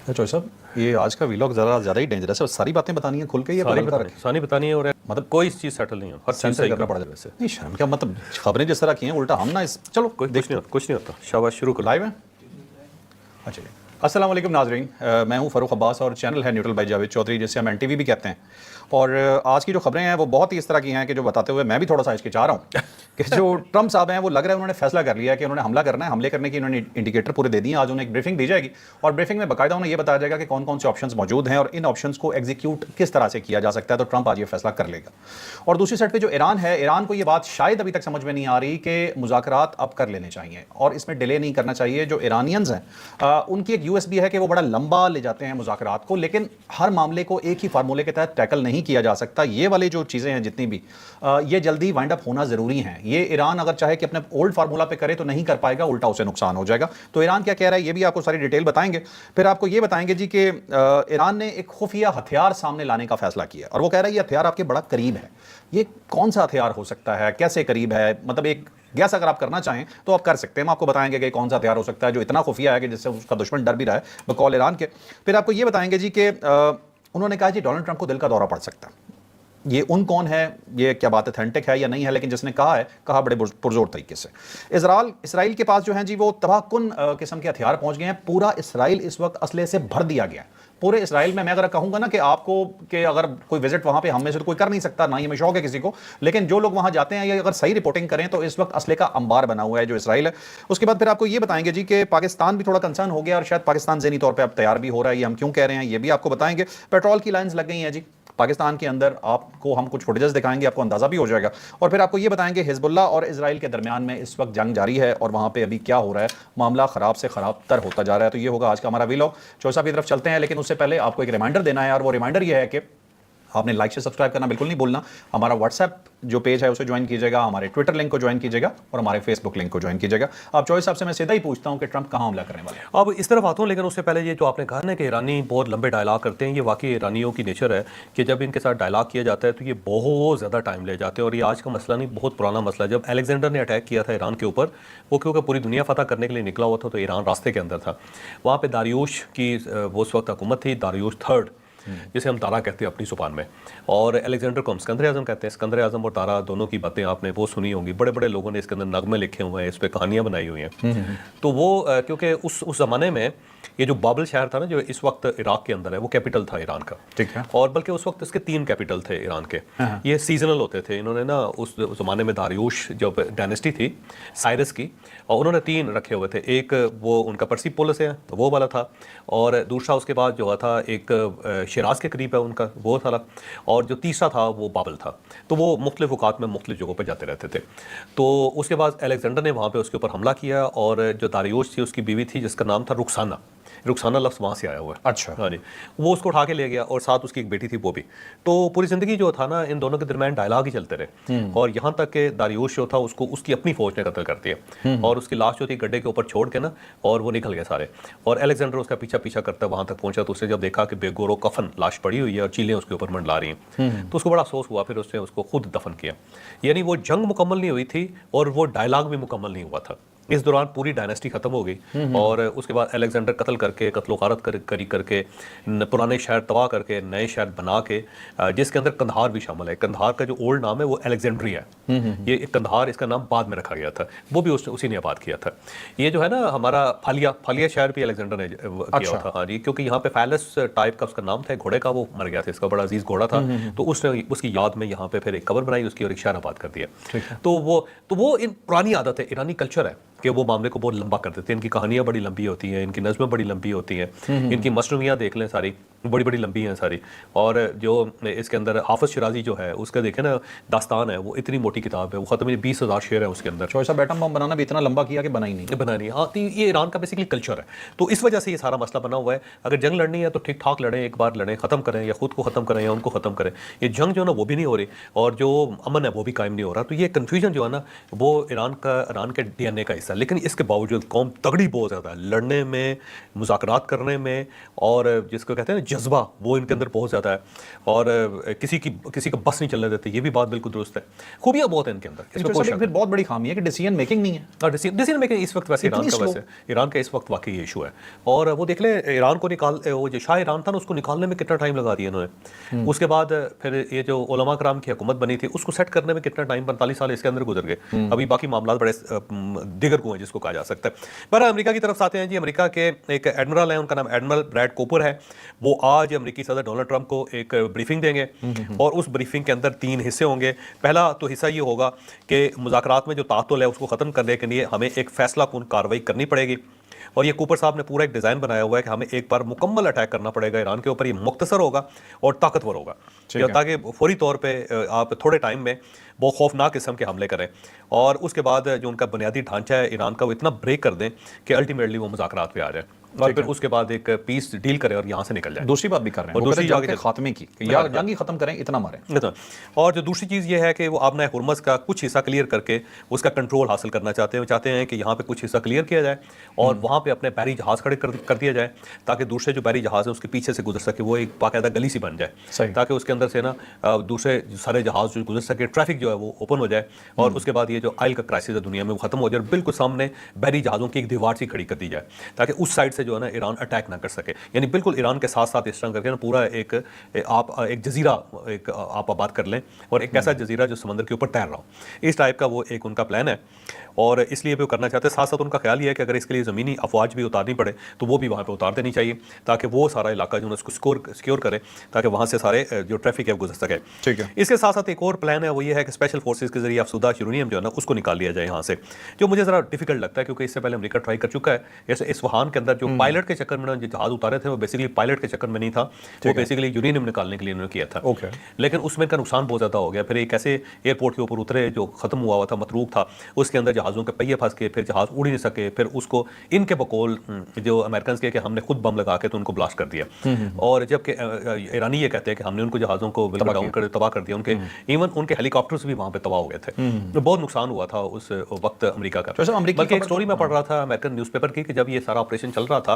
चौधरी साहब, ये आज का व्लॉग ज़रा ज़्यादा ही डेंजरस है। सारी बातें बतानी है खुल के, ये सारी बदल कर रखी सारी बतानी है और मतलब कोई चीज़ सेटल नहीं हो, हर चीज़ सेंसर सही करना पड़ जाए वैसे। नहीं शर्म क्या, मतलब खबरें जिस तरह की हैं उल्टा हम ना इस चलो कुछ नहीं होता। शाबाश, शुरू करो। लाइव है। अच्छा, अस्सलाम वालेकुम नाजरीन, मैं हूं फ़ारूक अब्बास और चैनल है न्यूट्रल बाय जावेद चौधरी, जिसे हम एनटीवी भी कहते हैं। और आज की जो खबरें हैं वो बहुत ही इस तरह की हैं कि जो बताते हुए मैं भी थोड़ा सा हिचकिचा रहा हूँ कि जो ट्रम्प साहब हैं वो लग रहा है उन्होंने फैसला कर लिया है कि उन्होंने हमला करना है। हमले करने की उन्होंने इंडिकेटर पूरे दे दिए। आज उन्हें एक ब्रीफिंग दी जाएगी और ब्रीफिंग में बाकायदा उन्हें ये बताया जाएगा कि कौन कौन से ऑप्शंस मौजूद हैं और इन ऑप्शंस को एग्जीक्यूट किस तरह से किया जा सकता है। तो ट्रम्प आज ये फैसला कर लेगा। और दूसरी साइड पर जो ईरान है, ईरान को ये बात शायद अभी तक समझ में नहीं आ रही कि मुज़ाकरात अब कर लेने चाहिए और इसमें डिले नहीं करना चाहिए। जो ईरानियंस हैं उनकी एक यूएसबी है कि वो बड़ा लंबा ले जाते हैं मुज़ाकरात को, लेकिन हर मामले को एक ही फार्मूले के तहत टैकल नहीं किया जा सकता। ये वाली जो चीज़ें हैं जितनी भी ये जल्दी वाइंड अप होना ज़रूरी है। ये ईरान अगर चाहे कि अपने ओल्ड फार्मूला पे करे तो नहीं कर पाएगा, उल्टा उसे नुकसान हो जाएगा। तो ईरान क्या कह रहा है ये भी आपको सारी डिटेल बताएंगे। फिर आपको ये बताएंगे जी कि ईरान ने एक खुफिया हथियार सामने लाने का फैसला किया और वो कह रहा है ये हथियार आपके बड़ा करीब है। ये कौन सा हथियार हो सकता है, कैसे करीब है, मतलब एक गैस अगर आप करना चाहें तो आप कर सकते हैं। हम आपको बताएंगे कि कौन सा हथियार हो सकता है जो इतना खुफिया है कि जिससे उसका दुश्मन डर भी रहा है बकौल ईरान के। फिर आपको ये बताएंगे जी कि उन्होंने कहा जी डोनाल्ड ट्रंप को दिल का दौरा पड़ सकता है। ये उन कौन है, ये क्या बात अथेंटिक है या नहीं है, लेकिन जिसने कहा है कहा बड़े पुरजोर तरीके से। इसराइल के पास जो है जी वो तबाहकुन किस्म के हथियार पहुंच गए हैं। पूरा इसराइल इस वक्त असले से भर दिया गया है। पूरे इसराइल में मैं अगर कहूंगा ना कि आपको कि अगर कोई विजिट वहां पे हम में से तो कोई कर नहीं सकता, ना ही हमें शौक है किसी को, लेकिन जो लोग वहां जाते हैं या अगर सही रिपोर्टिंग करें तो इस वक्त असले का अंबार बना हुआ है जो इसराइल है। उसके बाद फिर आपको ये बताएंगे जी कि पाकिस्तान भी थोड़ा कंसर्न हो गया और शायद पाकिस्तान ज़हनी तौर पर अब तैयार भी हो रहा है। ये हम क्यों कह रहे हैं ये भी आपको बताएंगे। पेट्रोल की लाइन्स लग गई हैं जी पाकिस्तान के अंदर, आपको हम कुछ फुटेजेस दिखाएंगे, आपको अंदाजा भी हो जाएगा। और फिर आपको ये बताएंगे हिजबुल्लाह और इजराइल के दरमियान में इस वक्त जंग जारी है और वहां पे अभी क्या हो रहा है, मामला खराब से खराब तर होता जा रहा है। तो ये होगा आज का हमारा व्लॉग। चौधरी साहब की तरफ चलते हैं, लेकिन उससे पहले आपको एक रिमाइंडर देना है और वो रिमाइंडर ये है कि आपने लाइक से सब्सक्राइब करना बिल्कुल नहीं भूलना। हमारा व्हाट्सएप जो पेज है उसे ज्वाइन कीजिएगा, हमारे ट्विटर लिंक को ज्वाइन कीजिएगा और हमारे फेसबुक लिंक को ज्वाइन कीजिएगा। आप चौधरी साहब से मैं सीधा ही पूछता हूं कि ट्रंप कहां हमला करने वाले हैं। अब इस तरफ आता हूँ, लेकिन उससे पहले ये जो आपने कहा ना कि ईरानी बहुत लंबे डायलॉग करते हैं, ये वाकई ईरानियों की नेचर है कि जब इनके साथ डायलॉग किया जाता है तो ये बहुत ज़्यादा टाइम ले जाते हैं। और ये आज का मसला नहीं, बहुत पुराना मसला है। जब अलेक्जेंडर ने अटैक किया था ईरान के ऊपर, वो क्योंकि पूरी दुनिया फतह करने के लिए निकला हुआ था तो ईरान रास्ते के अंदर था। वहाँ पर दारियूश की वो उस वक्त हुकूमत थी, दारियूश थर्ड, जिसे हम तारा कहते हैं अपनी जुबान में, और अलेक्जेंडर को हम सिकंदर आज़म कहते हैं। सिकंदर आज़म और तारा दोनों की बातें आपने वो सुनी होंगी, बड़े बड़े लोगों ने इसके अंदर नगमे लिखे हुए हैं, इस पर कहानियाँ बनाई हुई हैं। तो वो क्योंकि उस ज़माने में ये जो बाबल शहर था ना जो इस वक्त इराक के अंदर है, वो कैपिटल था ईरान का, ठीक है। और बल्कि उस वक्त इसके 3 कैपिटल थे ईरान के। ये सीजनल होते थे। इन्होंने ना उस ज़माने में दारियूश जब डायनेस्टी थी साइरस की, और उन्होंने 3 रखे हुए थे। एक वो उनका पर्सिपोलिस है वो वाला था, और दूसरा उसके बाद जो था एक शिराज के करीब है उनका वो था, और जो तीसरा था वो बाबल था। तो वो मुख्तलिफ औकात में मुख्तलिफ जगहों पर जाते रहते थे। तो उसके बाद अलेक्जेंडर ने वहाँ पर उसके ऊपर हमला किया, और जो दारियूश थी उसकी बीवी थी जिसका नाम था रुखसाना लफ्ज़ वहाँ से आया हुआ है। अच्छा। हाँ जी, वो उसको उठा के ले गया और साथ उसकी एक बेटी थी वो भी। तो पूरी ज़िंदगी जो था ना इन दोनों के दरमियान डायलॉग ही चलते रहे, और यहाँ तक कि दारियूश जो था उसको उसकी अपनी फौज ने कत्ल कर दिया, और उसकी लाश जो थी गड्ढे के ऊपर छोड़ के ना, और वो निकल गए सारे। और अलेक्जेंडर उसका पीछा करता वहाँ तक पहुँचा, तो उसने जब देखा कि बेगोरो कफन लाश पड़ी हुई है और चीलें उसके ऊपर मंडला रही हैं, तो उसको बड़ा अफसोस हुआ। फिर उसने उसको खुद दफन किया। यानी वो जंग मुकम्मल नहीं हुई थी और वो डायलॉग भी मुकम्मल नहीं हुआ था। इस दौरान पूरी डायनेस्टी खत्म हो गई, और उसके बाद अलेक्जेंडर कत्लो गारत करके पुराने शहर तबाह करके नए शहर बना के, जिसके अंदर कंधार भी शामिल है। कंधार का जो ओल्ड नाम है वो अलेक्जेंड्रिया है। ये कंधार इसका नाम बाद में रखा गया था, वो भी उसी ने आबाद किया था। ये जो है ना हमारा फालिया शहर भी अलेक्जेंडर ने किया था। हाँ जी, क्योंकि यहाँ पे फैलस टाइप का उसका नाम था, घोड़े का, वो मर गया था, इसका बड़ा अजीज घोड़ा था, तो उसने उसकी याद में यहाँ पे फिर एक कब्र बनाई उसकी और एक शहर आबाद कर दिया। तो वो इन पुरानी आदत है, ईरानी कल्चर है कि वो मामले को बहुत लंबा कर देते हैं। इनकी कहानियाँ बड़ी लंबी होती हैं, इनकी नज़में बड़ी लंबी होती हैं, इनकी मसनवियाँ देख लें सारी बड़ी बड़ी लंबी हैं सारी। और जो इसके अंदर हाफिज़ शिराजी जो है उसका देखें ना दास्तान है, वो इतनी मोटी किताब है, वो ख़त्म 20,000 शेर है उसके अंदर। चौधरी साहब एटम बम बनाना भी इतना लंबा किया कि बना ही नहीं। हाँ, तो ये ईरान का बेसिकली कल्चर है। तो इस वजह से ये सारा मसला बना हुआ है। अगर जंग लड़नी है तो ठीक ठाक लड़ें, एक बार लड़ें, ख़त्म करें, या खुद को ख़त्म करें या उनको ख़त्म करें। ये जंग जो है ना वो भी नहीं हो रही, और जो अमन है वो भी कायम नहीं हो रहा। तो ये कन्फ्यूजन जो है ना वो ईरान के DNA का हिस्सा है। लेकिन इसके बावजूद कौम तगड़ी बहुत ज़्यादा है लड़ने में, मुज़ाकरात करने में, और जिसको कहते हैं ना जज्बा वो इनके अंदर बहुत ज़्यादा है, और किसी का बस नहीं चलने देते, ये भी बात बिल्कुल दुरुस्त है। खूबियाँ बहुत हैं इनके अंदर, इसमें कोई शक फिर बहुत बड़ी खामी है कि डिसीजन मेकिंग नहीं है। और डिसीजन मेकिंग इस वक्त वैसे ईरान का इस वक्त वाकई ये इशू है। और वो देख ले, ईरान को वो जो शाह ईरान था ना, उसको निकालने में कितना टाइम लगा दिया इन्होंने। उसके बाद फिर ये जो उलमा कराम की हुकूमत बनी थी, उसको सेट करने में कितना टाइम, 45 साल इसके अंदर गुजर गए। अभी बाकी मामला बड़े दिगर को हैं जिसको कहा जा सकता है। पर अमेरिका की तरफ से आते हैं जी। अमेरिका के एक एडमिरल है, उनका नाम एडमिरल ब्रैड कोपर है। वो आज अमेरिकी सदर डोनाल्ड ट्रंप को एक ब्रीफिंग देंगे, और उस ब्रीफिंग के अंदर 3 हिस्से होंगे। पहला तो हिस्सा ये होगा कि मुज़ाकरात में जो तातुल है उसको ख़त्म करने के लिए हमें एक फैसला कुन कार्रवाई करनी पड़ेगी। और ये कूपर साहब ने पूरा एक डिज़ाइन बनाया हुआ है कि हमें एक बार मुकम्मल अटैक करना पड़ेगा ईरान के ऊपर। ये मुख्तसर होगा और ताकतवर होगा, ताकि फौरी तौर पे आप थोड़े टाइम में बहुत खौफनाक किस्म के हमले करें, और उसके बाद जो उनका बुनियादी ढांचा है ईरान का, वो इतना ब्रेक कर दें कि अल्टीमेटली वो मुज़ाकरात पे आ जाए, और फिर उसके बाद एक पीस डील करें और यहाँ से निकल जाए। दूसरी बात भी कर रहे हैं, दूसरी जंग के खात्मे की, या जंग ही खत्म करें, इतना मारें। और जो दूसरी चीज़ ये है कि वो आपने हुर्मस का कुछ हिस्सा क्लियर करके उसका कंट्रोल हासिल करना चाहते हैं कि यहाँ पे कुछ हिस्सा क्लियर किया जाए और वहाँ पे अपने बैरी जहाज़ खड़े कर दिया जाए, ताकि दूसरे जो बैरी जहाज़ है उसके पीछे से गुजर सके, वो एक बाकायदा गली सी बन जाए, ताकि उसके अंदर से ना दूसरे सारे जहाज़ जो गुजर सके, ट्रैफिक जो है वो ओपन हो जाए, और उसके बाद ये जो ऑयल का क्राइसिस है दुनिया में वो खत्म हो जाए, बिल्कुल सामने बैरी जहाज़ों की एक दीवार सी खड़ी कर दी जाए, ताकि उस साइड से जो है ना ईरान अटैक ना कर सके। यानी बिल्कुल ईरान के साथ साथ इस तरह करके ना पूरा एक जजीरा आप आबाद कर लें, और एक ऐसा जजीरा जो समंदर के ऊपर तैर रहा हो, इस टाइप का वो एक उनका प्लान है। और इसलिए भी वो करना चाहते हैं। साथ साथ उनका ख्याल ये है कि अगर इसके लिए ज़मीनी अफवाज भी उतारनी पड़े तो वो भी वहाँ पे उतार देनी चाहिए, ताकि वो सारा इलाका जो है उसको सिक्योर करे, ताकि वहाँ से सारे जो ट्रैफिक है गुजर सके। ठीक है। इसके साथ साथ एक और प्लान है, वो ये है कि स्पेशल फोर्सेज के जरिए अफसुदा यूरेनियम जो है ना उसको निकाल लिया जाए यहाँ से, जो मुझे ज़रा डिफिकल्ट लगता है, क्योंकि इससे पहले अमेरिका ट्राई कर चुका है। जैसे इस्फहान के अंदर जो पायलट के चक्कर में जो जहाज उतारे थे, वो बेसिकली पायलट के चक्कर में नहीं था, वो बेसिकली यूरेनियम निकालने के लिए उन्होंने किया था। लेकिन उसमें का नुकसान बहुत ज़्यादा हो गया। फिर एक ऐसे एयरपोर्ट के ऊपर उतरे जो ख़त्म हुआ था, मतरूक था, उसके अंदर जहाज़ों के पहिए फंस के फिर जहाज़ उड़ ही नहीं सके। फिर उसको इनके बकौल जो अमेरिकन के कि हमने खुद बम लगा के तो उनको ब्लास्ट कर दिया, और जबकि ईरानी ये कहते हैं कि हमने उनको जहाज़ों को बिल्कुल डाउन कर तबाह कर दिया। उनके इवन उनके हेलीकॉप्टर्स भी वहाँ पे तबाह हो गए थे। तो बहुत नुकसान हुआ था उस वक्त अमेरिका का। बल्कि एक स्टोरी मैं पढ़ रहा था अमेरिकन न्यूज़पेपर की, कि जब ये सारा ऑपरेशन चल रहा था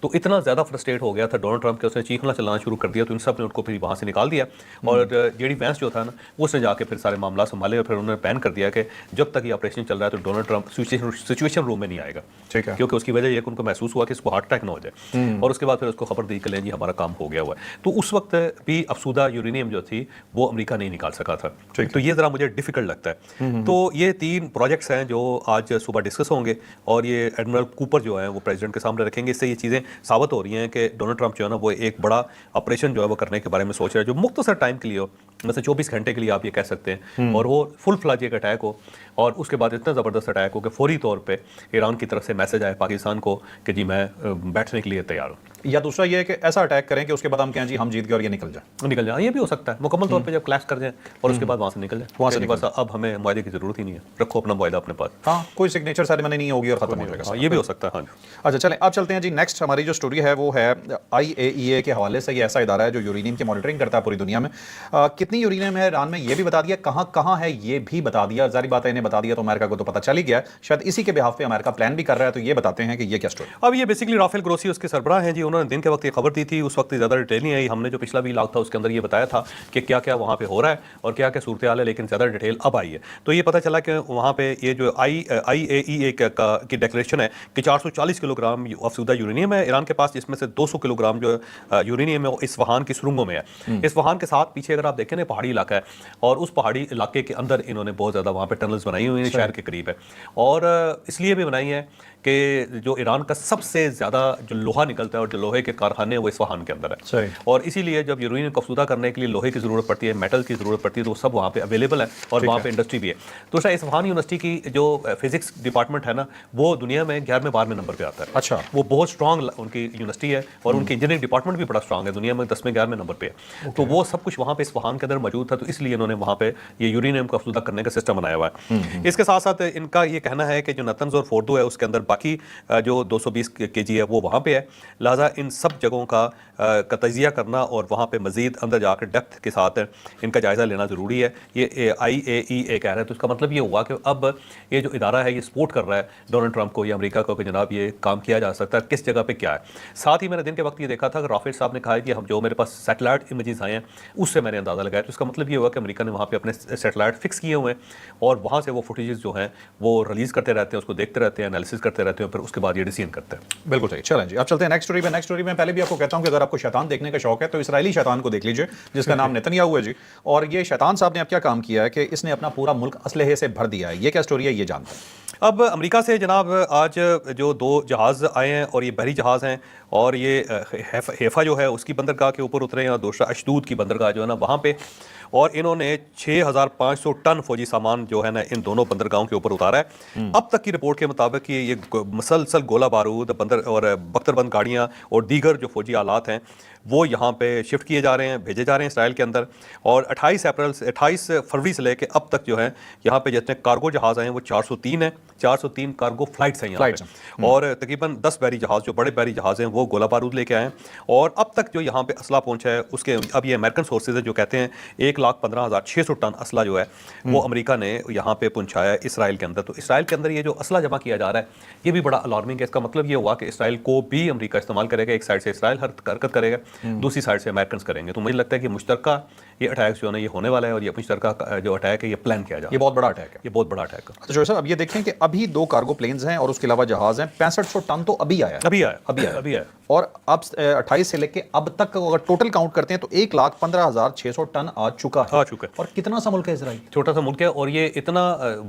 तो इतना ज़्यादा फ्रस्ट्रेट हो गया था डोनाल्ड ट्रंप के, उसने चीखना चलाना शुरू कर दिया, तो इन सब ने उनको फिर वहाँ से निकाल दिया। और जेडी वैंस जो था ना, उसने जाके फिर सारे मामला संभाले, और फिर उन्होंने बैन कर दिया कि जब तक ये ऑपरेशन चल रहा है तो डोनाल्ड ट्रंप सिचुएशन रूम में नहीं आएगा। ठीक है। क्योंकि उसकी वजह ये कि उनको महसूस हुआ कि इसको हार्ट अटैक ना हो जाए, और उसके बाद फिर उसको खबर दी कि लें जी हमारा काम हो गया हुआ है। तो उस वक्त भी अफसूदा यूरेनियम जो थी वो अमेरिका नहीं निकाल सका था। तो ये ज़रा मुझे डिफिकल्ट लगता है। तो ये 3 प्रोजेक्ट्स हैं जो आज सुबह डिस्कस होंगे, और ये एडमिरल कूपर जो है वो प्रेसिडेंट के सामने रखेंगे। इससे ये चीज़ें साबित हो रही हैं कि डोनाल्ड ट्रंप जो है ना वो एक बड़ा ऑपरेशन जो है वो करने के बारे में सोच रहा है, जो मुख्तसर टाइम के लिए हो, मतलब 24 घंटे के लिए आप ये कह सकते हैं, और वो फुल फ्लैज एक अटैक हो, और उसके बाद इतना ज़बरदस्त अटैक हो कि फौरी तौर पे ईरान की तरफ से मैसेज आए पाकिस्तान को कि जी मैं बैठने के लिए तैयार हूँ। या दूसरा ये है कि ऐसा अटैक करें कि उसके बाद हम कहें जी हम जीत गए और ये निकल जाए। ये भी हो सकता है, मुकम्मल तौर पे जब क्लैश कर जाए और उसके बाद वहाँ से निकल जाए, वहाँ से बस अब हमें मुआहदे की ज़रूरत ही नहीं है, रखो अपना मुआहदा अपने पास। हाँ, कोई सिग्नेचर सेरेमनी नहीं होगी और खत्म हो जाएगा। ये भी हो सकता है। हाँ, अच्छा चलें अब चलते हैं जी। नेक्स्ट हमारी जो स्टोरी है वो है IAEA के हवाले से। ये ऐसा इदारा है जो यूरेनियम की मॉनिटरिंग करता है पूरी दुनिया में। कितनी यूरेनियम है ईरान में ये भी बता दिया, कहाँ कहाँ है ये भी बता दिया। जारी बात है, इन्हें बता दिया तो अमेरिका को तो पता चल ही गया, शायद इसी के बिहाफ पे अमेरिका प्लान भी कर रहा है। तो ये बताते हैं कि ये क्या स्टोरी। अब ये बेसिकली राफेल ग्रोसी उसके सरबराह हैं जी, उन्होंने दिन के वक्त ये खबर दी थी, उस वक्त ज़्यादा डिटेल नहीं आई। हमने जो पिछला व्लॉग था उसके अंदर ये बताया था कि क्या क्या वहाँ पे हो रहा है और क्या क्या सूरत हाल है, लेकिन ज़्यादा डिटेल अब आई है। तो ये पता चला कि वहाँ पे ये जो IAEA की डिक्लेरेशन है कि 440 किलोग्राम अफसूदा यूरेनियम है ईरान के पास, जिसमें से 200 किलोग्राम जो यूरेनियम है वो इस्फहान की सुरंगों में है। इस्फहान के साथ पीछे अगर आप देखें ना पहाड़ी इलाका है, और उस पहाड़ी इलाके के अंदर इन्होंने बहुत ज़्यादा वहाँ पे टनल्स बनाई हुई हैं, शहर के करीब है। और इसलिए भी बनाई है कि जो ईरान का सबसे ज़्यादा जो लोहा निकलता है और जो लोहे के कारखाने हैं वो इस्फहान के अंदर है। और इसीलिए जब यूरेनियम को अफसूदा करने के लिए लोहे की ज़रूरत पड़ती है, मेटल की ज़रूरत पड़ती है, तो वो सब वहाँ पे अवेलेबल है, और वहाँ पे इंडस्ट्री भी है। दूसरा, इस्फहान यूनिवर्सिटी की जो फिजिक्स डिपार्टमेंट है ना, वो दुनिया में 11वें 12वें नंबर पर आता है। अच्छा, वो बहुत स्ट्रॉन्ग उनकी यूनिवर्सिटी है, और उनकी इंजीनियरिंग डिपार्टमेंट भी बड़ा स्ट्रॉन्ग है, दुनिया में 10वें 11वें नंबर पे है। तो वो सब कुछ वहाँ पे इस्फहान के अंदर मौजूद था, तो इसलिए इन्होंने वहाँ पे ये यूरेनियम को अफसूदा करने का सिस्टम बनाया हुआ है। इसके साथ साथ इनका ये कहना है कि जो नतंज और फोर्दो है उसके अंदर बाकी जो 220 kg है वो वहाँ पे है। लिहाजा इन सब जगहों का तजिया करना और वहाँ पे मज़ीद अंदर जाकर डेप्थ के साथ इनका जायज़ा लेना ज़रूरी है। ये IAEA कह रहा है, तो इसका मतलब ये हुआ कि अब ये जो इदारा है ये सपोर्ट कर रहा है डोनाल्ड ट्रंप को या अमेरिका को कि जनाब ये काम किया जा सकता है, किस जगह पे क्या है। साथ ही मैंने दिन के वक्त ये देखा था कि राफेल साहब ने कहा कि हम जो मेरे पास सैटेलाइट इमेजेस आए हैं उससे मैंने अंदाज़ा लगाया, तो इसका मतलब ये हुआ कि अमेरिका ने वहाँ पे अपने सैटेलाइट फिक्स किए हुए हैं और वहाँ से वो फुटेजेस जो हैं वो रिलीज़ करते रहते हैं, उसको देखते रहते हैं, एनालिसिस करते रहते हैं, फिर उसके बाद ये डिसीजन करते हैं। बिल्कुल सही। चलें जी, अब चलते हैं नेक्स्ट स्टोरी पे। नेक्स्ट स्टोरी में पहले भी आपको कहता हूं कि अगर आपको शैतान देखने का शौक है तो इसराइली शैतान को देख लीजिए, जिसका नाम नेतन्याहू है जी। और ये शैतान साहब ने अब क्या काम किया है कि इसने अपना पूरा मुल्क असलहे से भर दिया है। ये क्या स्टोरी है, ये जानते हैं। अब अमेरिका से जनाब आज जो 2 जहाज़ आए हैं और ये बहरी जहाज़ हैं और ये हैफा जो है उसकी बंदरगाह के ऊपर उतरे हैं और दूसरा अशदूद की बंदरगाह जो है ना वहाँ पे, और इन्होंने 6500 टन फौजी सामान जो है ना इन दोनों बंदरगाहों के ऊपर उतारा है। अब तक की रिपोर्ट के मुताबिक ये मसलसल गोला बारूद बंदर और बख्तरबंद गाड़ियाँ और दीगर जो फौजी आलात हैं वो यहाँ पे शिफ्ट किए जा रहे हैं, भेजे जा रहे हैं इसराइल के अंदर। और 28 फरवरी से लेकर अब तक जो है यहाँ पे जितने कार्गो जहाज़ हैं वो 403 हैं, 403 कार्गो फ्लाइट्स हैं यहाँ पे। और तकरीबन 10 बहरी जहाज़ जो बड़े बहरी जहाज़ हैं वो गोला बारूद लेके आए हैं। और अब तक जो यहाँ पे असला पहुँचा है उसके अब ये अमेरिकन सोर्सेज है जो कहते हैं 1,15,600 टन असला जो है वो अमेरिका ने यहाँ पे पहुँचाया है इसराइल के अंदर। तो इसराइल के अंदर ये जो असला जमा किया जा रहा है ये भी बड़ा अलार्मिंग है। इसका मतलब ये हुआ कि इसराइल को भी अमेरिका इस्तेमाल करेगा, एक साइड से इसराइल हरकत करेगा, दूसरी साइड से अमेरिकन करेंगे। तो मुझे लगता है कि मुश्तरका ये अटैक जो है ना ये होने वाला है और ये मुश्तरका जो अटैक है ये प्लान किया जा रहा है। ये बहुत बड़ा अटैक है, ये बहुत बड़ा अटैक है। तो जो साहब अब ये देखें कि अभी 2 कार्गो प्लेन्स हैं और उसके अलावा जहाज हैं। 6500 टन तो अभी आया है। और अब 28 से लेके अब तक अगर टोटल काउंट करते हैं तो 1,15,600 टन आ चुका है। और कितना सा मुल्क है इसराइल? छोटा सा मुल्क है और ये इतना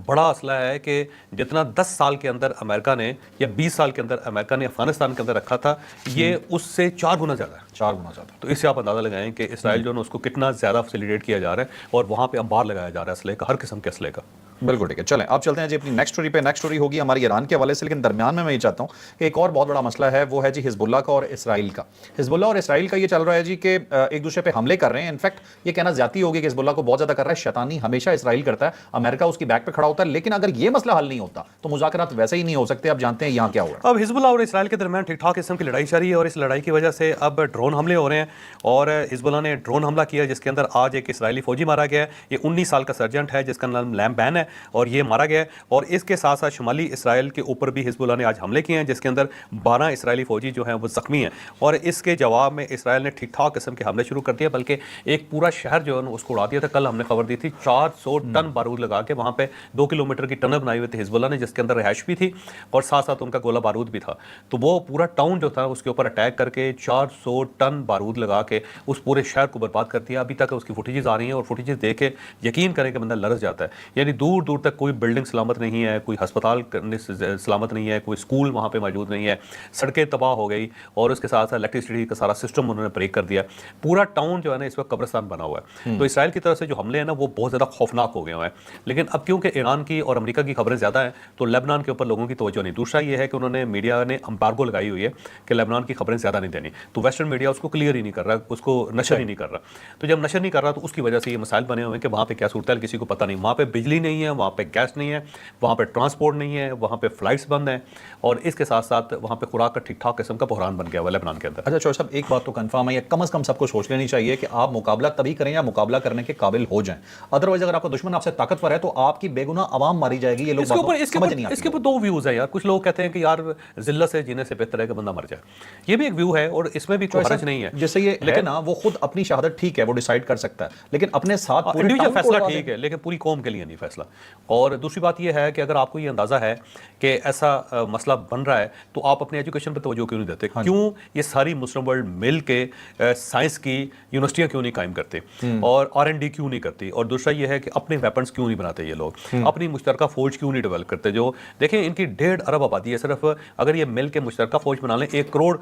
बड़ा असला है कि जितना 10 साल के अंदर अमेरिका ने या 20 साल के अंदर अमेरिका ने अफगानिस्तान के अंदर रखा था ये उससे 4 गुना ज़्यादा है। 4 गुना ज़्यादा। तो इससे आप अंदाज़ा लगाएं कि इसराइल जो है उसको कितना ज़्यादा फैसिलिटेट किया जा रहा है और वहाँ पे अंबार लगाया जा रहा है असले का, हर किस्म के असले का। बिल्कुल ठीक है। चलें अब चलते हैं जी अपनी नेक्स्ट स्टोरी पे। नेक्स्ट स्टोरी होगी हमारी ईरान के हवाले से, लेकिन दरमियान में मैं ये चाहता हूँ कि एक और बहुत बड़ा मसला है, वो है जी हिजबुल्लाह का और इसराइल का। हिजबुल्लाह और इसराइल का ये चल रहा है जी कि एक दूसरे पे हमले कर रहे हैं। इनफैक्ट ये कहना ज्यादती होगी कि हिजबुल्लाह को बहुत ज्यादा कर रहा है, शैतानी हमेशा इसराइल करता है, अमेरिका उसकी बैक पे खड़ा होता है। लेकिन अगर ये मसला हल नहीं होता तो मुज़ाकरात वैसे ही नहीं हो सकते। अब जानते हैं यहाँ क्या हुआ। अब हिजबुल्लाह और इसराइल के दरमियान ठीक ठाक किस्म की लड़ाई जारी है और इस लड़ाई की वजह से अब ड्रोन हमले हो रहे हैं और हिजबुल्लाह ने ड्रोन हमला किया जिसके अंदर आज एक इसराइली फौजी मारा गया है। ये 19 साल का सर्जेंट है जिसका नाम लैम बैन है और ये मारा गया है। और इसके साथ साथ शुमाली इसराइल के ऊपर भी हिजबुल्लाह ने आज हमले किए हैं जिसके अंदर 12 इसराइली फौजी जो हैं वो जख्मी हैं। और इसके जवाब में इसराइल ने ठीक ठाक किस्म के हमले शुरू कर दिए, बल्कि एक पूरा शहर जो है उसको उड़ा दिया था। कल हमने खबर दी थी 400 टन बारूद लगा के वहाँ पे 2 किलोमीटर की टनल बनाई हुई थी हिजबुल्लाह ने, जिसके अंदर रिहाइश भी थी और साथ साथ उनका गोला बारूद भी था। तो वो पूरा टाउन जो था उसके ऊपर अटैक करके 400 टन बारूद लगा के उस पूरे शहर को बर्बाद कर दिया। अभी तक उसकी फुटेजेस आ रही हैं और फुटेजेस देख के यकीन करें कि बंदा लरस जाता है। यानी दूर दूर तक कोई बिल्डिंग सलामत नहीं है, कोई अस्पताल सलामत नहीं है, कोई स्कूल वहाँ पे मौजूद नहीं है, सड़कें तबाह हो गई और उसके साथ साथ इलेक्ट्रिसिटी का सारा सिस्टम उन्होंने ब्रेक कर दिया। पूरा टाउन जो है ना इस वक्त कब्रिस्तान बना हुआ है। तो इसराइल की तरफ से जो हमले हैं ना वो बहुत ज़्यादा खौफनाक हो गए हैं। लेकिन अब क्योंकि ईरान की और अमेरिका की खबरें ज़्यादा हैं तो लेबनान के ऊपर लोगों की तवज्जो नहीं। दूसरा ये है कि उन्होंने मीडिया ने एम्बार्गो लगाई हुई है कि लेबनान की खबरें ज़्यादा नहीं देनी, तो वेस्टर्न मीडिया उसको क्लियर ही नहीं कर रहा, उसको नशर ही नहीं कर रहा। तो जब नशर नहीं कर रहा तो उसकी वजह से ये मसाइल बने हुए हैं कि वहाँ पे क्या सूरत है किसी को पता नहीं। वहाँ पे बिजली नहीं है, वहाँ पे गैस नहीं है, वहाँ पे ट्रांसपोर्ट नहीं है, वहाँ पे फ्लाइट्स बंद हैं और इसके साथ साथ वहाँ पे खुराक का ठीक ठाक किस्म का बहरान बन गया हुआ लेबनान के अंदर। अच्छा चौधरी साहब, एक बात तो कंफर्म है, ये कम से कम सबको सोच लेनी चाहिए कि आप मुकाबला तभी करें या मुकाबला करने के काबिल हो जाएं। अदरवाइज अगर आपका दुश्मन आपसे ताकतवर है तो आपकी बेगुनाह आवाम मारी जाएगी। ये लोग इसके ऊपर 2 व्यूज है यार। कुछ लोग कहते हैं कि यार जिल्लत से जीने से बेहतर है कि बंदा मर जाए, ये भी एक व्यू है और इसमें भी कोई हर्ज नहीं है। जैसे ये लेकिन ना वो खुद अपनी शहादत ठीक है, वो डिसाइड कर सकता है, लेकिन अपने साथ इंडिविजुअल फैसला ठीक है लेकिन पूरी कौम के लिए नहीं फैसला। और दूसरी बात ये है कि अगर आपको ये अंदाजा है कि ऐसा मसला बन रहा है तो आप अपने एजुकेशन पर तवज्जो क्यों नहीं देते? क्यों ये सारी मुस्लिम वर्ल्ड मिल के साइंस की यूनिवर्सिटियां क्यों नहीं कायम करते और R&D क्यों नहीं करती? और दूसरा ये है कि अपने वेपन्स क्यों नहीं बनाते ये लोग, अपनी मुश्तरका फौज क्यों नहीं डेवलप करते? जो देखें इनकी 1.5 अरब आबादी है, सिर्फ अगर ये मिल के मुश्तरका फौज बना लें 1 करोड़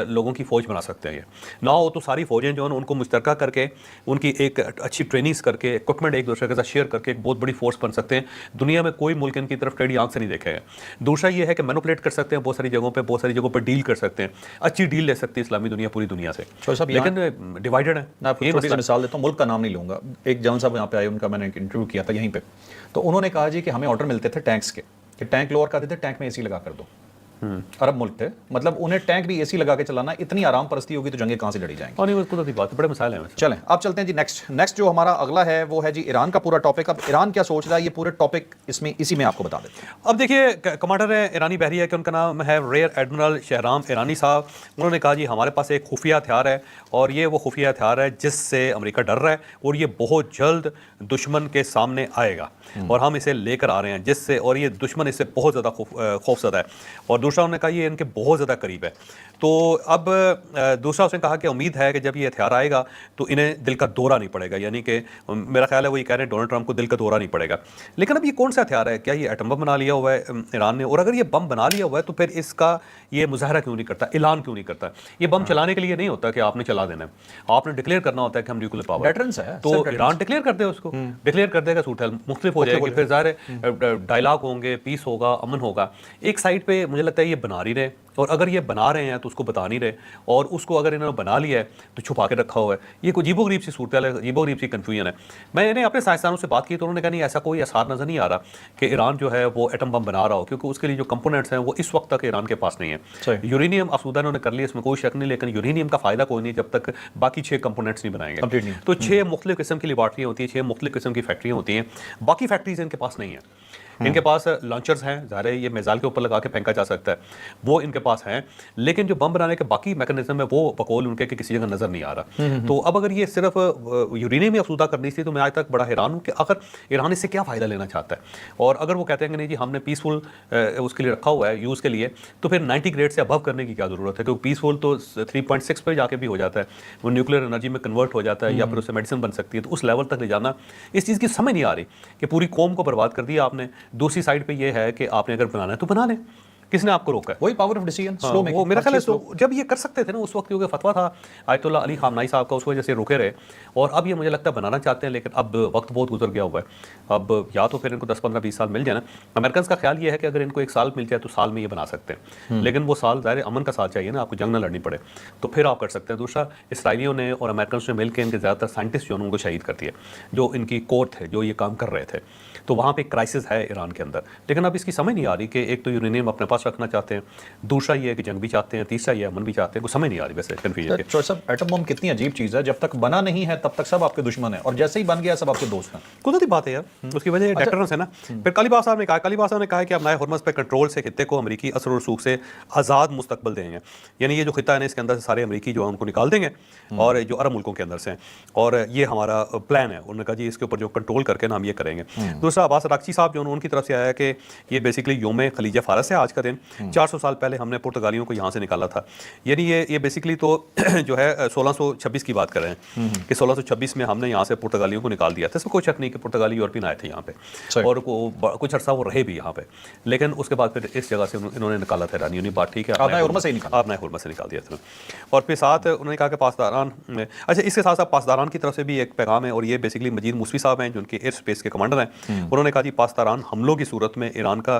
लोगों की फौज बना सकते हैं। ये ना हो तो सारी फौजें जो है उनको मुश्तरका करके उनकी एक अच्छी ट्रेनिंग्स करके इक्विपमेंट एक दूसरे के साथ शेयर करके एक बहुत बड़ी फोर्स बन सकते हैं। दुनिया में कोई मुल्क इनकी तरफ टेढ़ी आंख से नहीं देखेगा। दूसरा ये है कि मैनिपुलेट कर सकते हैं बहुत सारी जगहों पे, बहुत सारी जगहों पर डील कर सकते हैं, अच्छी डील ले सकती है इस्लामी दुनिया पूरी दुनिया से, लेकिन डिवाइडेड है। मैं आपको छोटी सी मिसाल देता हूँ, मुल्क का नाम नहीं लूँगा। एक जनरल साहब यहाँ पे आए, उनका मैंने इंटरव्यू किया था यहीं पे, तो उन्होंने कहा जी कि हमें ऑर्डर मिलते थे टैंक्स के कि टैंक लोअर करते थे, टैंक में AC लगा कर दो। अरब मुल्क थे, मतलब उन्हें टैंक भी एसी लगा के चलाना, इतनी आराम परस्ती होगी तो जंगें कहाँ से लड़ी जाएंगी। और नहीं, वो कुदरती बात है, बड़े मसाइल हैं वैसे। चलें अब चलते हैं जी नेक्स्ट जो हमारा अगला है वो है जी ईरान का पूरा टॉपिक। अब ईरान क्या सोच रहा है, ये पूरे टॉपिक इसी में आपको बता देते हैं। अब देखिए, कमांडर है ईरानी बहरिया के, उनका नाम है रेयर एडमिरल शहराम ईरानी साहब। उन्होंने कहा जी हमारे पास एक खुफिया हथियार है, और ये वो खुफिया हथियार है जिससे अमेरिका डर रहा है, और ये बहुत जल्द दुश्मन के सामने आएगा, और हम इसे लेकर आ रहे हैं जिससे, और ये दुश्मन इससे बहुत ज़्यादा खौफजदा है। और दूसरा उन्होंने कहा ये इनके बहुत ज़्यादा करीब है। तो अब दूसरा उसने कहा कि उम्मीद है कि जब ये हथियार आएगा तो इन्हें दिल का दौरा नहीं पड़ेगा, यानी कि मेरा ख्याल है वो ये कह रहे हैं डोनाल्ड ट्रंप को दिल का दौरा नहीं पड़ेगा। लेकिन अब ये कौन सा हथियार है, क्या ये एटम बम बना लिया हुआ है ईरान ने? और अगर ये बम बना लिया हुआ है तो फिर इसका ये मुजाहरा क्यों नहीं करता, ऐलान क्यों नहीं करता? ये बम चलाने के लिए नहीं होता कि आपने चला देना है, आपने डिक्लेयर करना होता है कि हम न्यूक्लियर पावर, डेटरेंस है, तो ईरान डिक्लेयर कर दे उसको, डिक्लेयर कर देगा, सूट मुख्तलिफ हो जाएगी, फिर ज़ाहिर है डायलॉग होंगे, पीस होगा, अमन होगा। एक साइड पे मुझे लगता है ये बना ही रहे, और अगर ये बना रहे हैं तो उसको बता नहीं रहे, और उसको अगर इन्होंने बना लिया है तो छुपा के रखा हुआ है। ये कोई अजीबोगरीब सी सूरत है, अजीबोगरीब सी कन्फ्यूजन है। मैंने अपने साइंसदानों से बात की तो उन्होंने कहा नहीं, ऐसा कोई आसार नज़र नहीं आ रहा कि ईरान जो है वो एटम बम बना रहा हो, क्योंकि उसके लिए जो कंपोनेंट्स हैं वो इस वक्त तक ईरान के पास नहीं है। यूरेनियम आसूदा इन्होंने कर लिया, इसमें कोई शक नहीं, लेकिन यूरेनियम का फायदा कोई नहीं जब तक बाकी 6 कंपोनेंट्स नहीं बनाएंगे। तो 6 मुख्तलिफ किस्म की लेबॉर्ट्रियाँ होती हैं, 6 मुख्तलिफ किस्म की फैक्ट्रियाँ होती हैं, बाकी फैक्ट्रीज इनके पास नहीं है। इनके पास लॉन्चर्स हैं, ज़ाहिर है ये मिसाइल के ऊपर लगा के फेंका जा सकता है, वो इनके पास हैं, लेकिन जो बम बनाने के बाकी मैकेनिज्म है वो बकौल उनके कि किसी जगह नज़र नहीं आ रहा। तो अब अगर ये सिर्फ यूरेनियम में अफसूदा करनी थी तो मैं आज तक बड़ा हैरान हूँ कि आखिर ईरान इससे क्या फ़ायदा लेना चाहता है। और अगर वो कहते हैं कि नहीं जी हमने पीसफुल उसके लिए रखा हुआ है यूज़ के लिए, तो फिर 90 ग्रेड से अबव करने की क्या ज़रूरत है? क्योंकि पीसफुल तो 3.6 पर जाके भी हो जाता है, वो न्यूक्लियर एनर्जी में कन्वर्ट हो जाता है, या फिर उससे मेडिसिन बन सकती है। तो उस लेवल तक ले जाना, इस चीज़ की समझ नहीं आ रही कि पूरी कौम को बर्बाद कर दिया आपने। दूसरी साइड पर यह है कि आपने अगर बनाना है तो बना लें, किसने आपको रोका है? वही पावर ऑफ डिसीजन, स्लो में वो मेरा ख्याल है जब ये कर सकते थे ना उस वक्त, क्योंकि फतवा था आयतुल्ला अली खामनाई साहब का, उस वजह से रुके रहे। और अब ये मुझे लगता है बनाना चाहते हैं, लेकिन अब वक्त बहुत गुजर गया हुआ है। अब या तो फिर इनको 10, 15, 20 साल मिल जाए ना। अमेरिकन का ख्याल ये है कि अगर इनको 1 साल मिल जाए तो साल में ये बना सकते हैं, लेकिन वो साल ज़ाहिर अमन का साथ चाहिए ना, आपको जंग ना लड़नी पड़े, तो फिर आप कर सकते हैं। दूसरा, इसराइलियों ने और अमेरिकन ने मिलकर इनके ज़्यादातर साइंटिस्ट जो उनको शहीद कर दिए, जो इनकी कोर थे, जो ये काम कर रहे थे। तो वहाँ पे क्राइसिस है ईरान के अंदर। लेकिन अब इसकी समझ नहीं आ रही कि एक तो यूरेनियम अपने पास रखना चाहते हैं, दूसरा ये है कि जंग भी चाहते हैं, तीसरा ये अमन भी चाहते हैं। कुछ समझ नहीं आ रही वैसे कन्फ्यूजन के। तो सब एटम बम कितनी अजीब चीज़ है, जब तक बना नहीं है तब तक सब आपके दुश्मन है, और जैसे ही बन गया सब आपके दोस्त हैं। कुदरती बात है यार, उसकी वजह डेटरेंस है ना। फिर कालीबाफ साहब ने कहा कि अब नए हुर्मस पे कंट्रोल से खित्ते को अमेरिकी असर और रसूख से आज़ाद मुस्तकबल देंगे, यानी ये जो खिता है ना इसके अंदर से सारे अमेरिकी जो है उनको निकाल देंगे, और जो अरब मुल्कों के अंदर से, और ये हमारा प्लान है। उन्होंने कहा जी इसके ऊपर जो कंट्रोल करके ना हम ये करेंगे। दूसरा, अब्बास अरागची साहब जो उनकी तरफ से आया कि ये बेसिकली योम खलीजा फारस है आज का दिन, 400 साल पहले हमने पुर्तगालियों को यहाँ से निकाला था। यानी ये बेसिकली तो जो है 1626 की बात कर रहे हैं कि 1626 में हमने यहाँ से पुर्तगालियों को निकाल दिया था। इसमें कोई शक नहीं कि पुर्तगाली यूरोपियन आए थे यहाँ पे, और कुछ अर्सा वो रहे भी यहाँ पे, लेकिन उसके बाद फिर इस जगह से इन्होंने निकाला था ईरानियों ने। बात ठीक है, आपने हुर्मस से निकाल दिया था। और फिर साथ उन्होंने कहा कि पासदारान, अच्छा इसके साथ साथ पासदारान की तरफ से भी एक पैगाम है, और ये बेसिकली मजीद मूसवी साहब हैं जो उनके एयर स्पेस के कमांडर हैं। उन्होंने कहा जी पासदारान हमलों की सूरत में ईरान का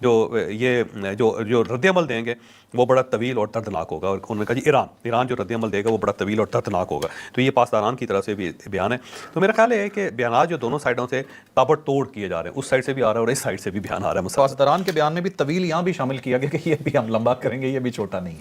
जो रद्द-ए-अमल देंगे वो बड़ा तवील और दर्दनाक होगा। और उन्होंने कहा जी ईरान जो रद्द-ए-अमल देगा वो बड़ा तवील और दर्दनाक होगा। तो ये पासदारान की तरफ से भी बयान है। तो मेरा ख्याल है कि बयान जो दोनों साइडों से ताबड़तोड़ किए जा रहे हैं, उस साइड से भी आ रहा है और इस साइड से भी बयान आ रहा है। पासदारान के बयान में भी तवील यहाँ भी शामिल किया गया कि ये भी हम लंबा करेंगे, ये भी छोटा नहीं है,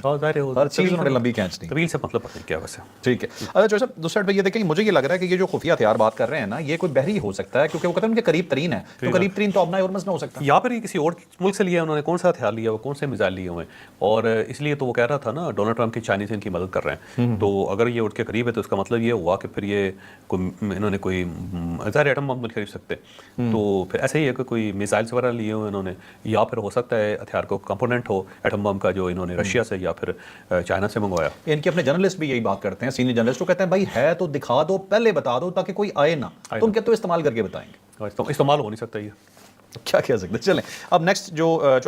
हर चीज़ उन्होंने लंबी खींचनी। तवील से मतलब पता नहीं क्या वैसे। ठीक है। अच्छा जो साहब दूसरे साइड पे ये देखें, मुझे ये लग रहा है कि ये जो खुफिया हथियार बात कर रहे हैं ना, ये कोई बहरी हो सकता है, क्योंकि वो कहते हैं उनके करीब तरीन है, तो करीब तरीन तो अपना हुर्मस ना हो सकता, या फिर किसी और मुल्क से लिया उन्होंने, कौन सा हथियार लिया, वो कौन से मिसाइल लिए हुए, और इसलिए तो वो कह रहा था ना डोनाल्ड ट्रंप की चाइनीज इनकी मदद कर रहे हैं। तो अगर ये उठ के करीब है तो इसका मतलब ये हुआ कि फिर ये इन्होंने कोई ज़ाहिर एटम बम खरीद सकते, तो फिर ऐसे ही है कि कोई मिसाइल्स वगैरह लिए हुए इन्होंने, या फिर हो सकता है हथियार को कंपोनेंट हो एटम बम का जो इन्होंने रशिया से या फिर चाइना से मंगवाया। इनके अपने जर्नलिस्ट भी यही बात करते हैं, सीनियर जर्नलिस्ट, तो कहते हैं भाई है तो दिखा दो, पहले बता दो ताकि कोई आए ना, तुम क्या तो इस्तेमाल करके बताएंगे। इस्तेमाल हो नहीं सकता ये, क्या कह सकते हैं। चलें अब नेक्स्ट जो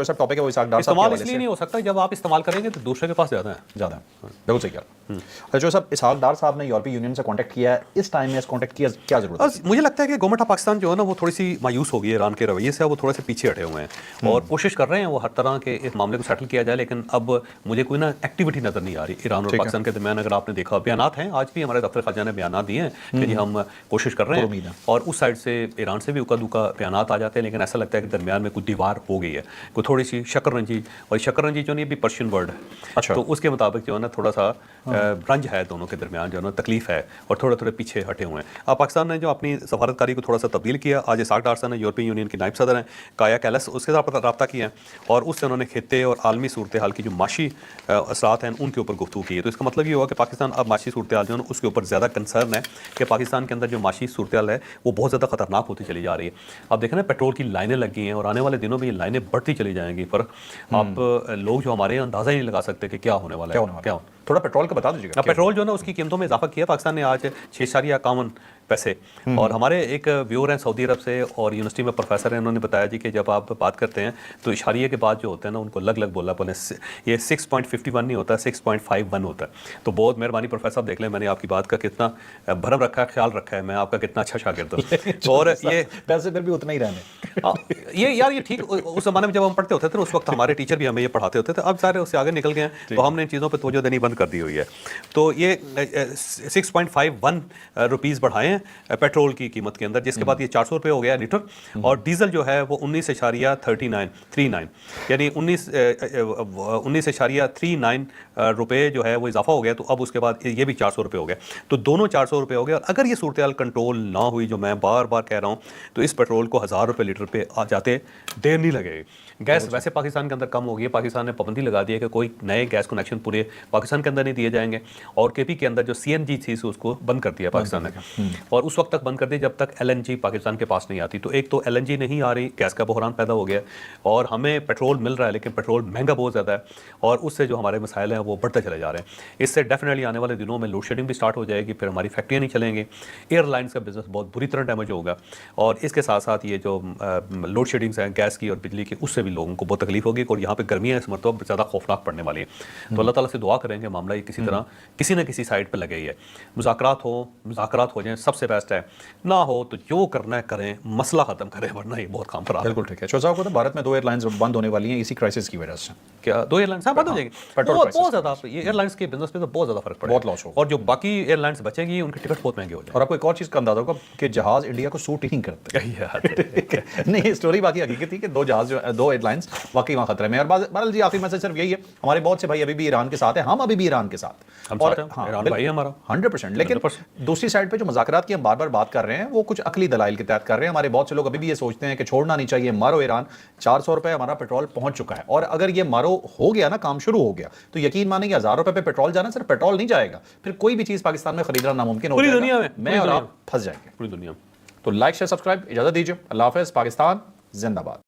टॉपिक है वो इसाक डार साहब के हवाले से। इसलिए नहीं हो सकता जब आप इस्तेमाल करेंगे तो दूसरे के पास ज़्यादा है। बिल्कुल सही कहा। जो साहब इसहाक डार साहब ने यूरोपीय यूनियन से कांटेक्ट किया है, इस टाइम में इस कांटेक्ट की क्या जरूरत है? मुझे लगता है कि गवर्नमेंट ऑफ पाकिस्तान जो है ना वो थोड़ी सी मायूस हो गई है ईरान के रवैये से, वो थोड़े से पीछे हटे हुए हैं और कोशिश कर रहे हैं वो हर तरह के इस मामले को सेटल किया जाए, लेकिन अब मुझे कोई ना एक्टिविटी नज़र नहीं आ रही ईरान और पाकिस्तान के दरमियान। अगर आपने देखा बयानात हैं, आज भी हमारे दफ्तर खाजा ने बयानात दिए हैं कि जी हम कोशिश कर रहे हैं, और उस साइड से ईरान से भी उका दुका बयानात आ जाते हैं, लेकिन ऐसा लगता है कि दरमियान में कुछ दीवार हो गई है, कोई थोड़ी सी शक्कररंजी, और शक्कररंजी जो नहीं भी पर्शियन वर्ड है, अच्छा। तो उसके मुताबिक जो है ना थोड़ा सा रंज है दोनों के दरमियान, जो है ना तकलीफ है और थोड़े थोड़े पीछे हटे हुए हैं। अब पाकिस्तान ने जो अपनी सफारतकारी को थोड़ा सा तब्दील किया, आज इसहाक डार साहब ने यूरोपीय यूनियन के नायब सदर हैं काया कैलस, उसके साथ रब्ता किया है और उससे उन्होंने खित्ते और आलमी सूरत हाल की जो माशी असरात हैं उनके ऊपर गुफ्तगू की है। तो इसका मतलब ये हुआ कि पाकिस्तान अब माशी सूरत हाल जो है उसके ऊपर ज़्यादा कंसर्न है कि पाकिस्तान के अंदर जो माशी सूरत हाल है वो बहुत ज़्यादा खतरनाक होती चली जा रही है। अब देखें ना, पेट्रोल की लाइनें लगी हैं और आने वाले दिनों में ये लाइनें बढ़ती चली जाएंगी, पर आप लोग जो हमारे अंदाज़ा ही नहीं लगा सकते कि क्या होने वाला है। क्या थोड़ा पेट्रोल का बता दीजिएगा। पेट्रोल जो है ना उसकी कीमतों में इजाफा किया पाकिस्तान ने आज 6.51 पैसे। और हमारे एक व्यूअर हैं सऊदी अरब से और यूनिवर्सिटी में प्रोफेसर हैं, उन्होंने बताया जी कि जब आप बात करते हैं तो इशारिये के बाद जो होता है ना उनको अलग अलग बोलना बोले, ये 6.51 नहीं होता, 6.51 होता है। तो बहुत मेहरबानी प्रोफेसर साहब, देख लें मैंने आपकी बात का कितना भरम रखा है, ख्याल रखा है, मैं आपका कितना अच्छा शागिर्द हूँ। और ये पैसे फिर भी उतना ही रहने ये यार ये ठीक, उस जमाने में जब हम पढ़ते होते थे उस वक्त हमारे टीचर भी हमें ये पढ़ाते होते थे, अब सारे उससे आगे निकल गए हैं, तो हमने इन चीज़ों पर तवज्जो देनी बंद कर दी हुई है। तो ये 6.51 रुपीज़ बढ़ाए हैं पेट्रोल की कीमत के अंदर, जिसके बाद ये 400 रुपये हो गया लीटर, और डीजल जो है वो 19.39 यानी 19.39 रुपये जो है वो इजाफा हो गया। तो अब उसके बाद ये भी 400 रुपये हो गया, तो दोनों 400 रुपये हो गए। और अगर ये सूरत हाल कंट्रोल ना हुई, जो मैं बार बार कह रहा हूँ, तो इस पेट्रोल को 1000 रुपये लीटर पे आ जाते देर नहीं लगेगी। गैस वैसे पाकिस्तान के अंदर कम हो गई है, पाकिस्तान ने पाबंदी लगा दी है कि कोई नए गैस कनेक्शन पूरे पाकिस्तान के अंदर नहीं दिए जाएंगे, और केपी के अंदर जो CNG थी उसको बंद कर दिया पाकिस्तान ने, और उस वक्त तक बंद कर दी जब तक LNG पाकिस्तान के पास नहीं आती। तो एक तो LNG नहीं आ रही, गैस का बहरान पैदा हो गया, और हमें पेट्रोल मिल रहा है लेकिन पेट्रोल महंगा बहुत ज़्यादा है, और उससे जो हमारे मसाइल हैं वो बढ़ते चले जा रहे हैं। इससे डेफिनेटली आने वाले दिनों में लोड शेडिंग भी स्टार्ट हो जाएगी, फिर हमारी फैक्ट्रियाँ नहीं चलेंगी, एयरलाइंस का बिजनेस बहुत बुरी तरह डैमेज होगा, और इसके साथ साथ ये जो लोड शेडिंग्स हैं गैस की और बिजली की, उससे भी लोगों को बहुत तकलीफ होगी, और यहाँ पे गर्मियाँ इस मरतबा ज़्यादा खौफनाक पड़ने वाली हैं। तो अल्लाह ताला से दुआ करेंगे मामला ये किसी तरह किसी न किसी साइड पर लगे ही है, मुज़ाकरात हो जाएं, सबसे बेस्ट है, ना हो तो जो करना है करें, मसला खत्म करें, वरना ये बहुत काम खराब है। बिल्कुल ठीक है। शोजा को तो भारत में 2 एयरलाइंस बंद होने वाली हैं इसी क्राइसिस की वजह से। क्या 2 एयरलाइंस बंद हो जाएंगी? पेट्रोल बहुत ज़्यादा ये एयरलाइंस के बिजनेस पे तो बहुत ज़्यादा फर्क पड़ेगा, बहुत लॉस होगा, और जो बाकी एयरलाइंस बचेंगी उनके टिकट बहुत महंगे हो जाएंगे। और आपको एक और चीज़ का अंदाजा होगा कि जहाज़ इंडिया को सूट ही नहीं करते। नहीं, स्टोरी बाकी हकीकत थी कि 2 एयरलाइंस वाकई वहाँ खतरे में। और बहरहाल जी आखिरी मैसेज सिर्फ यही है, हमारे बहुत से भाई अभी भी ईरान के साथ हैं, हम अभी भी ईरान के साथ, और ईरान भाई हमारा 100%। लेकिन दूसरी साइड पे जो मुज़ाकरात की हम बार बार बात कर रहे हैं वो कुछ अकली दलाइल के तहत कर रहे हैं। हमारे बहुत से लोग अभी भी ये सोचते हैं कि छोड़ना नहीं चाहिए, मारो ईरान। 400 रुपये हमारा पेट्रोल पहुंच चुका है, और अगर ये मारो हो गया ना, काम शुरू हो गया, तो यकीन माने 1000 रुपये पे पेट्रोल जाना, सिर्फ पेट्रोल नहीं जाएगा, फिर कोई भी चीज़ पाकिस्तान में खरीदना नामुमकिन हो जाएगा। पूरी दुनिया में मैं और आप फंस जाएंगे, पूरी दुनिया में। तो लाइक शेयर सब्सक्राइब, इजाजत दीजिए, अल्लाह हाफ़िज़, पाकिस्तान जिंदाबाद।